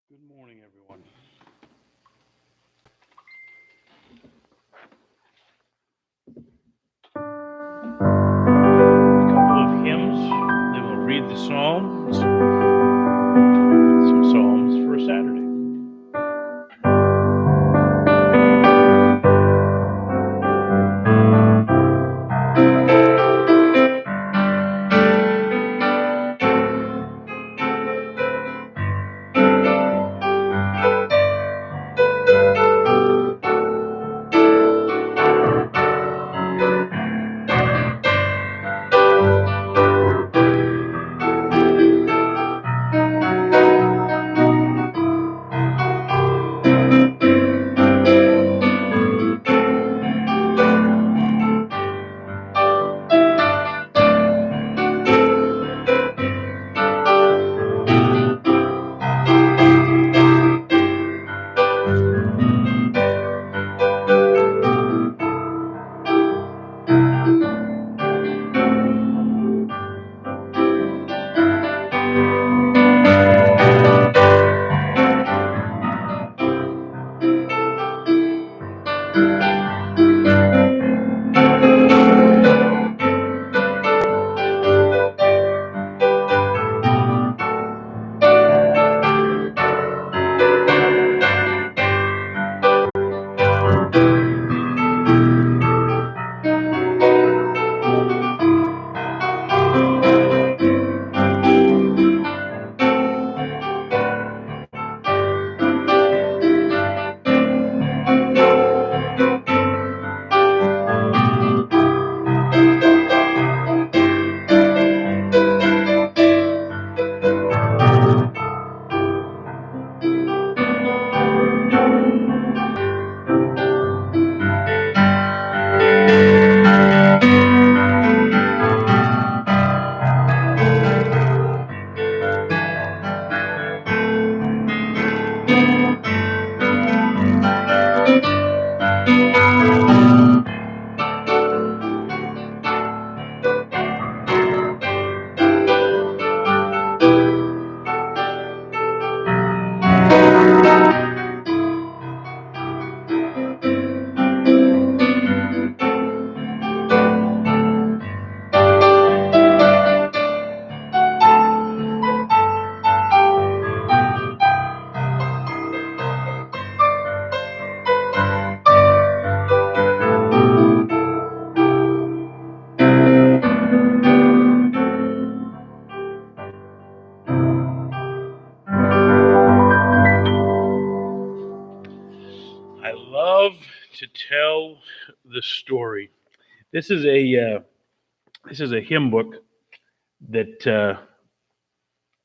Good morning, everyone. A couple of hymns, then we'll read the Psalms, some Psalms for Saturday. I love to tell the story. This is a hymn book that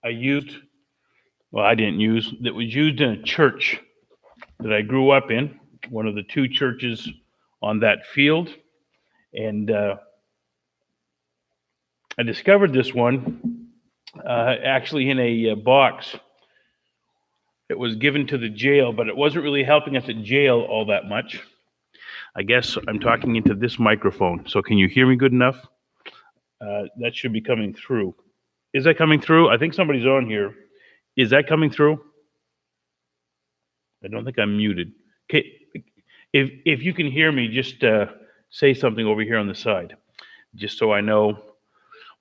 I used. Well, I didn't use. That was used in a church that I grew up in, one of the two churches on that field, and I discovered this one actually in a box. It was given to the jail, but it wasn't really helping us at jail all that much. I guess I'm talking into this microphone. So can you hear me good enough? That should be coming through. Is that coming through? I think somebody's on here. Is that coming through? I don't think I'm muted. Okay, if you can hear me, just say something over here on the side, just so I know.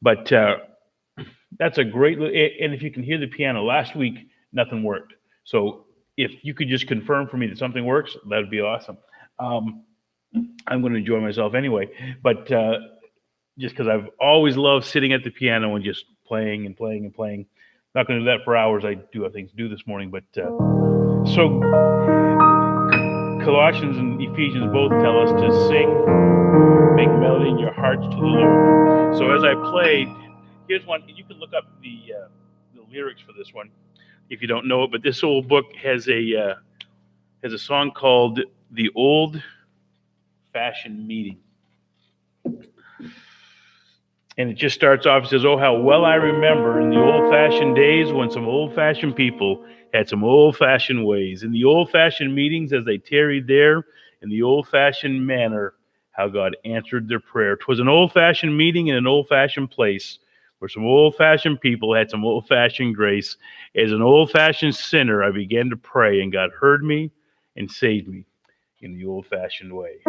But that's a great. And if you can hear the piano, last week nothing worked. So if you could just confirm for me that something works, that would be awesome. I'm going to enjoy myself anyway. But just because I've always loved sitting at the piano and just playing and playing and playing. Not going to do that for hours. I do have things to do this morning. But so Colossians and Ephesians both tell us to sing, make melody in your hearts to the Lord. So as I played, here's one. You can look up the lyrics for this one if you don't know it. But this old book has a song called "The Old Fashioned Meeting." And it just starts off, it says, "Oh, how well I remember in the old-fashioned days when some old-fashioned people had some old-fashioned ways. In the old-fashioned meetings as they tarried there, in the old-fashioned manner, how God answered their prayer. 'Twas an old-fashioned meeting in an old-fashioned place for some old fashioned people, had some old fashioned grace. As an old fashioned sinner, I began to pray, and God heard me and saved me in the old fashioned way.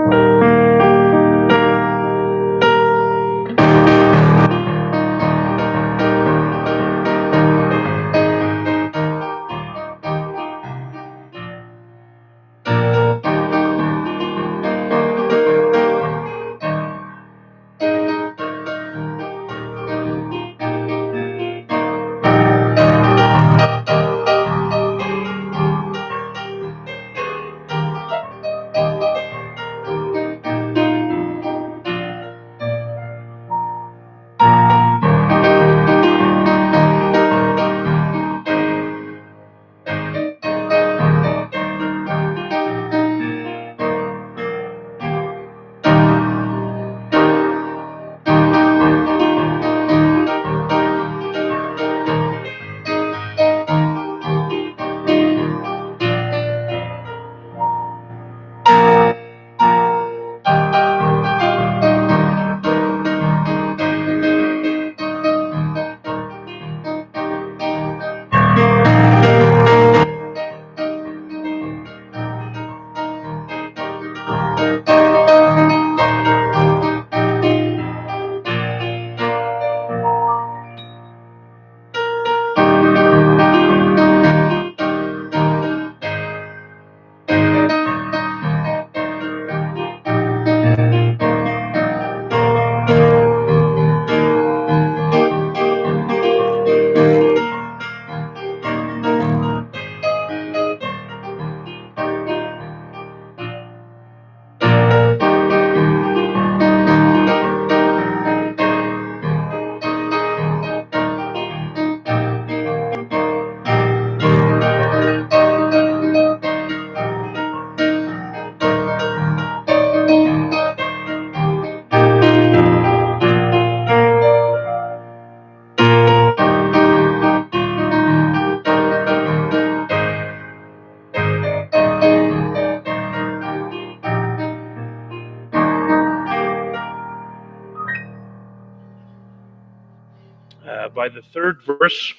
By the third verse,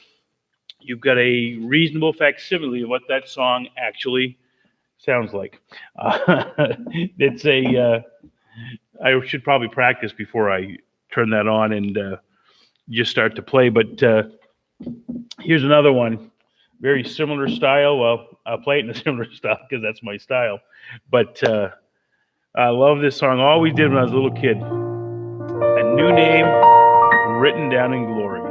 you've got a reasonable facsimile of what that song actually sounds like. It's a. I should probably practice before I turn that on and just start to play. But here's another one, very similar style. Well, I'll play it in a similar style because that's my style. But I love this song. Always did when I was a little kid. A new name written down in glory.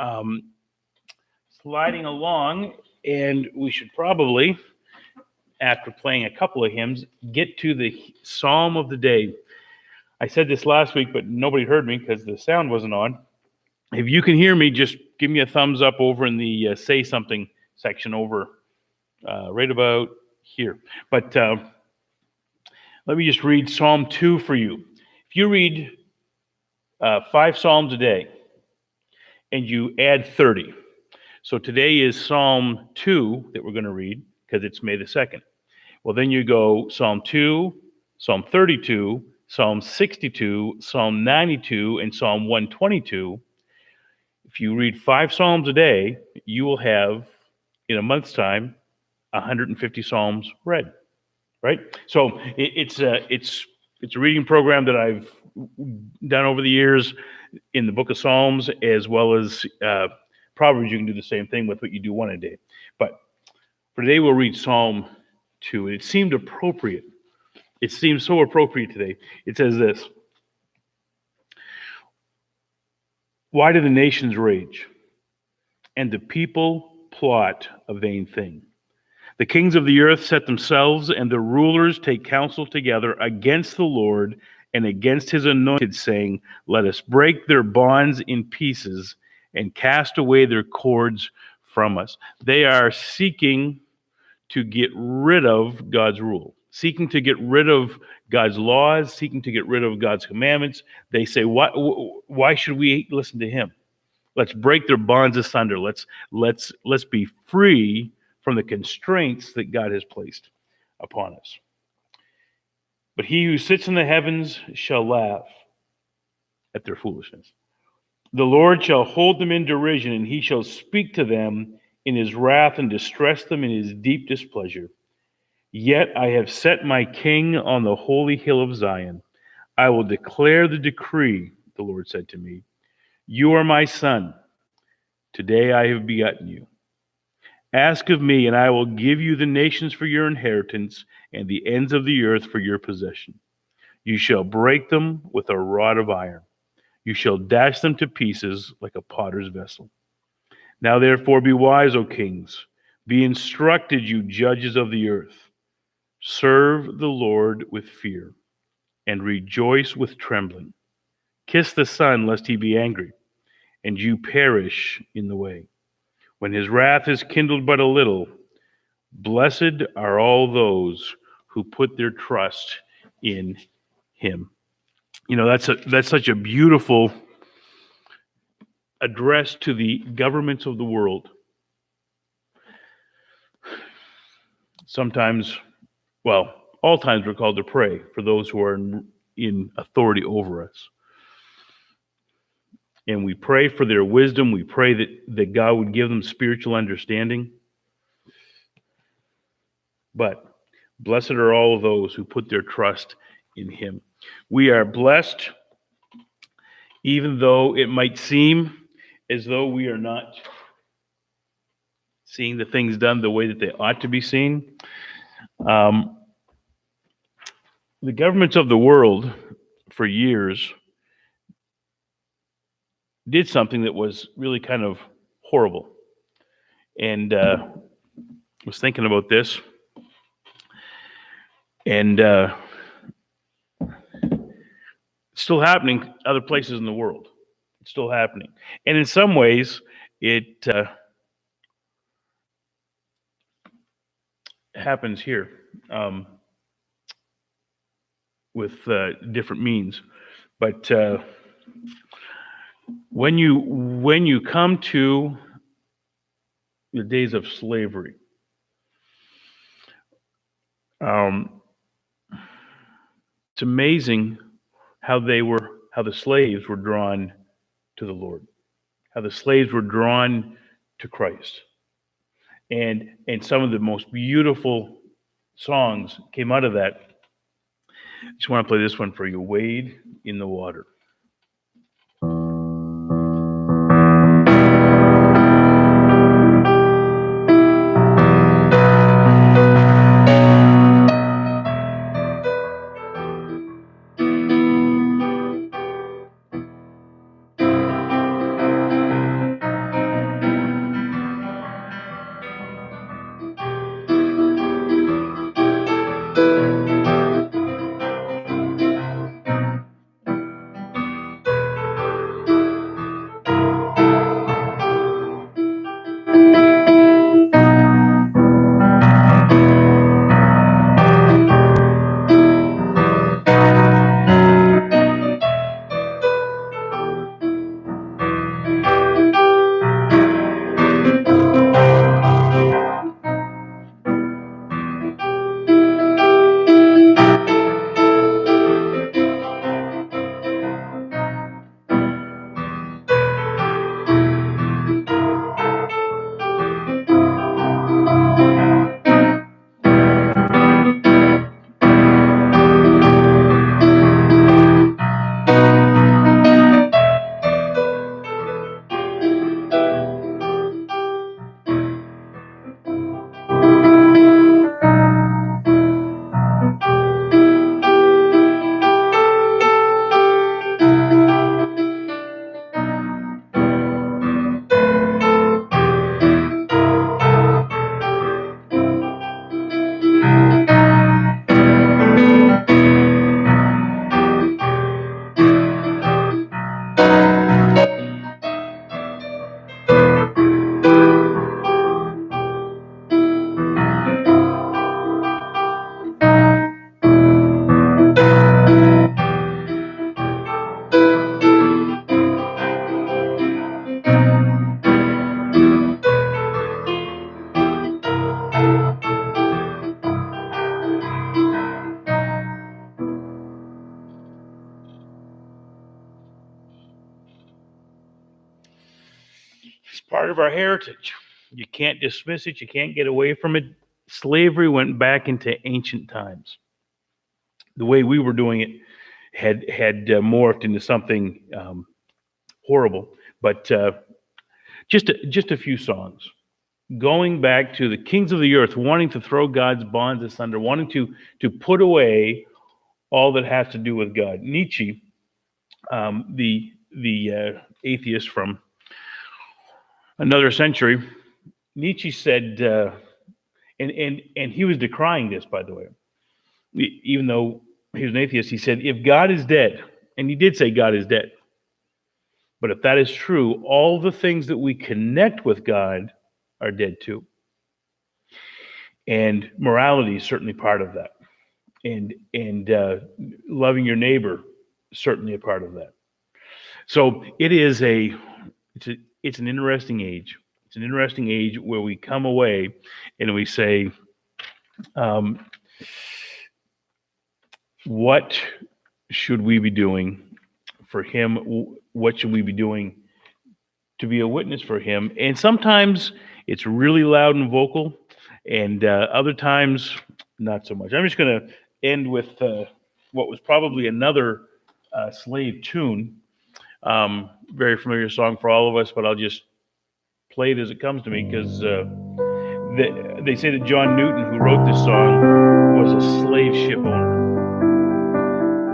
um, sliding along, and we should probably, after playing a couple of hymns, get to the Psalm of the day. I said this last week, but nobody heard me because the sound wasn't on. If you can hear me, just give me a thumbs up over in the say something section over right about here. But let me just read Psalm 2 for you. If you read 5 Psalms a day and you add 30, so today is Psalm 2 that we're going to read because it's May the 2nd. Well, then you go Psalm 2, Psalm 32, Psalm 62, Psalm 92, and Psalm 122. If you read 5 Psalms a day, you will have, in a month's time, 150 Psalms read. Right? So it's a reading program that I've done over the years in the Book of Psalms, as well as Proverbs. You can do the same thing with what you do one a day. But for today, we'll read Psalm 2. It seemed appropriate. It seems so appropriate today. It says this: "Why do the nations rage, and the people plot a vain thing? The kings of the earth set themselves, and the rulers take counsel together against the Lord and against his anointed, saying, let us break their bonds in pieces and cast away their cords from us." They are seeking to get rid of God's rule, seeking to get rid of God's laws, seeking to get rid of God's commandments. They say, why should we listen to him? Let's break their bonds asunder. Let's be free from the constraints that God has placed upon us. But he who sits in the heavens shall laugh at their foolishness. The Lord shall hold them in derision, and he shall speak to them in his wrath and distress them in his deep displeasure. Yet I have set my king on the holy hill of Zion. I will declare the decree, the Lord said to me. You are my son. Today I have begotten you. Ask of me, and I will give you the nations for your inheritance, and the ends of the earth for your possession. You shall break them with a rod of iron. You shall dash them to pieces like a potter's vessel. Now therefore be wise, O kings. Be instructed, you judges of the earth. Serve the Lord with fear, and rejoice with trembling. Kiss the Son, lest he be angry, and you perish in the way. When his wrath is kindled but a little, blessed are all those who put their trust in him. You know, that's such a beautiful address to the governments of the world. Sometimes, well, all times we're called to pray for those who are in authority over us. And we pray for their wisdom. We pray that God would give them spiritual understanding. But blessed are all of those who put their trust in him. We are blessed, even though it might seem as though we are not seeing the things done the way that they ought to be seen. The governments of the world for years did something that was really kind of horrible. And I was thinking about this. And it's still happening other places in the world. It's still happening. And in some ways, it happens here with different means. But when you come to the days of slavery, it's amazing how the slaves were drawn to the Lord, how the slaves were drawn to Christ. And some of the most beautiful songs came out of that. I just want to play this one for you, Wade in the Water. part of our heritage. You can't dismiss it. You can't get away from it. Slavery went back into ancient times. The way we were doing it had morphed into something horrible. But just a few songs, going back to the kings of the earth, wanting to throw God's bonds asunder, wanting to put away all that has to do with God. Nietzsche, the atheist from another century, Nietzsche said, and he was decrying this, by the way, even though he was an atheist. He said, if God is dead, and he did say God is dead, but if that is true, all the things that we connect with God are dead too. And morality is certainly part of that. And loving your neighbor, certainly a part of that. So it's an interesting age. It's an interesting age where we come away and we say, what should we be doing for him? What should we be doing to be a witness for him? And sometimes it's really loud and vocal, and other times not so much. I'm just going to end with what was probably another slave tune. Very familiar song for all of us, but I'll just play it as it comes to me, because they say that John Newton, who wrote this song, was a slave ship owner,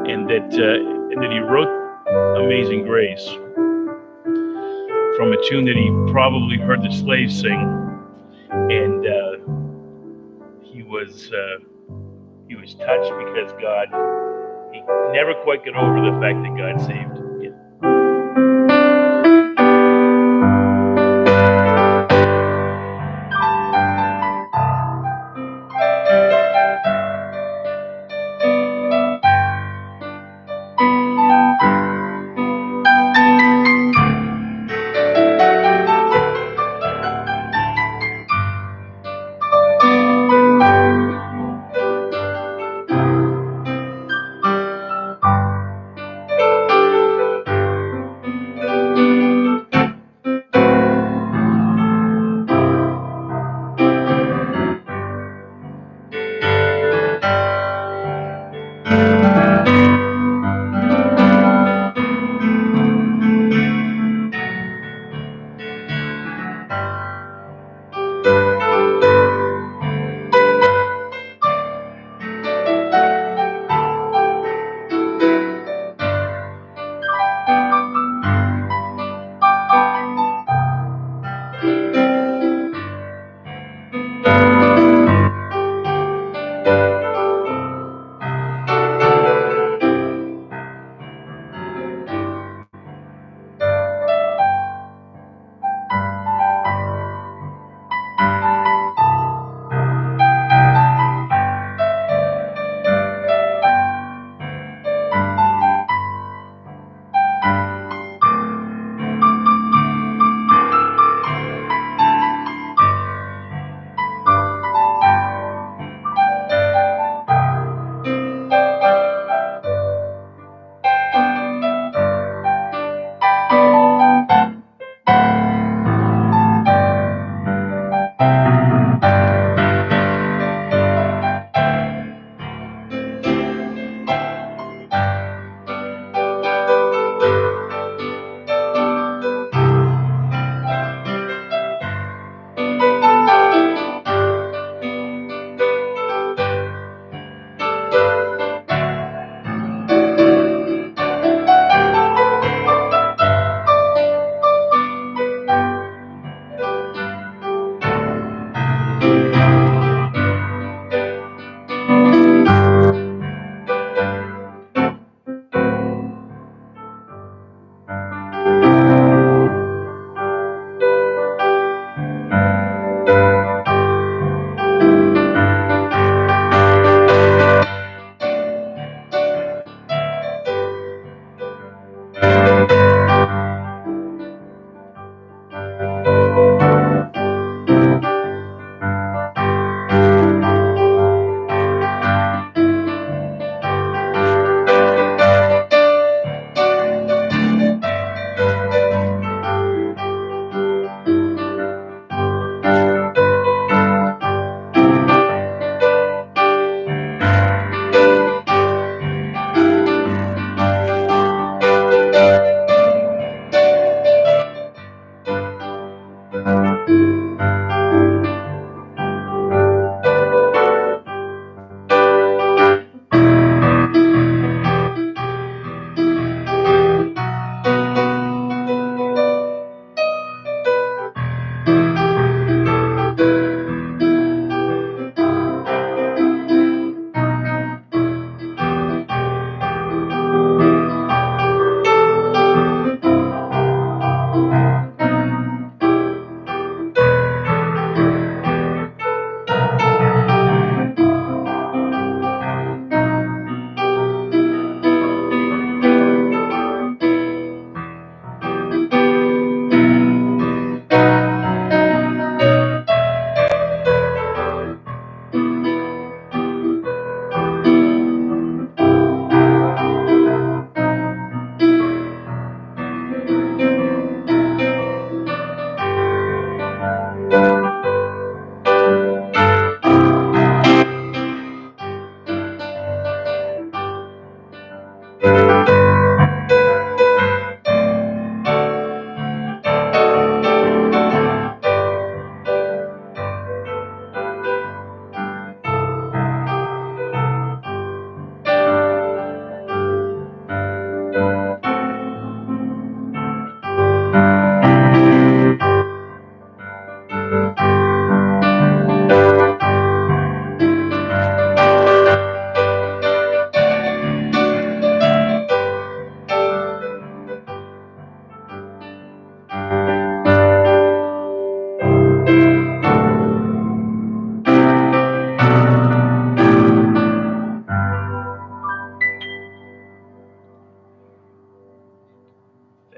and that he wrote Amazing Grace from a tune that he probably heard the slaves sing, and he was touched because he never quite got over the fact that God saved him.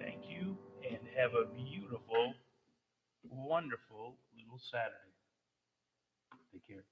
Thank you, and have a beautiful, wonderful little Saturday. Take care.